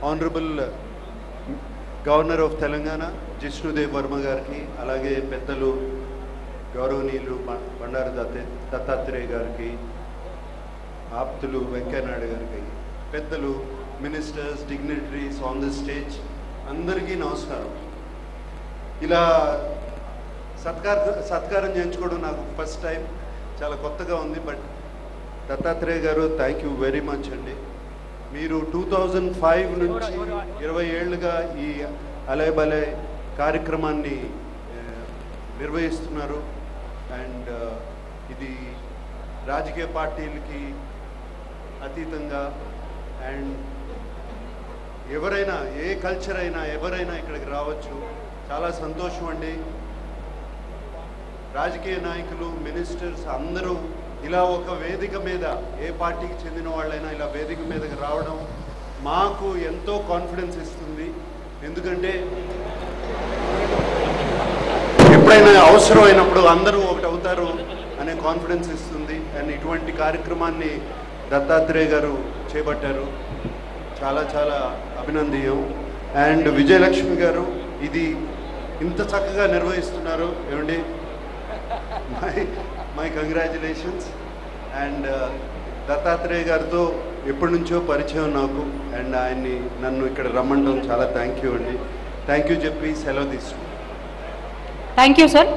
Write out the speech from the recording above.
Honourable governor of Telangana Jishnu Dev Varma గారికి, అలాగే పెద్దలు గౌరవనీయులు బండారు దత్తాత్రేయ గారికి, ఆప్తులు వెంకయ్యనాయుడు గారికి, పెద్దలు ministers, dignitaries on the stage, అందరికీ నమస్కారం. ఇలా సత్కారం చేయించుకోవడం నాకు ఫస్ట్ టైం, చాలా కొత్తగా ఉంది. బట్ దత్తాత్రేయ గారు థ్యాంక్ యూ వెరీ మచ్ అండి. మీరు 2005 నుంచి 20 ఏళ్ళుగా ఈ అలయ్ బలయ్ కార్యక్రమాన్ని నిర్వహిస్తున్నారు. అండ్ ఇది రాజకీయ పార్టీలకి అతీతంగా, అండ్ ఎవరైనా ఏ కల్చర్ అయినా ఎవరైనా ఇక్కడికి రావచ్చు. చాలా సంతోషం అండి. రాజకీయ నాయకులు, మినిస్టర్స్ అందరూ ఇలా ఒక వేదిక మీద, ఏ పార్టీకి చెందిన వాళ్ళైనా ఇలా వేదిక మీదకి రావడం మాకు ఎంతో కాన్ఫిడెన్స్ ఇస్తుంది. ఎందుకంటే ఎప్పుడైనా అవసరం అయినప్పుడు అందరూ ఒకటి అవుతారు అనే కాన్ఫిడెన్స్ ఇస్తుంది. అండ్ ఇటువంటి కార్యక్రమాన్ని దత్తాత్రేయ గారు చేపట్టారు, చాలా చాలా అభినందనీయం. అండ్ విజయలక్ష్మి గారు ఇది ఇంత చక్కగా నిర్వహిస్తున్నారు ఏమండి, మై కంగ్రాచులేషన్స్. అండ్ దత్తాత్రేయ గారితో ఎప్పటి నుంచో పరిచయం నాకు, అండ్ ఆయన్ని నన్ను ఇక్కడ రమ్మంటాం చాలా థ్యాంక్ యూ అండి. థ్యాంక్ యూ చెప్పి సెలవు తీసుకుంటాం. Thank you sir.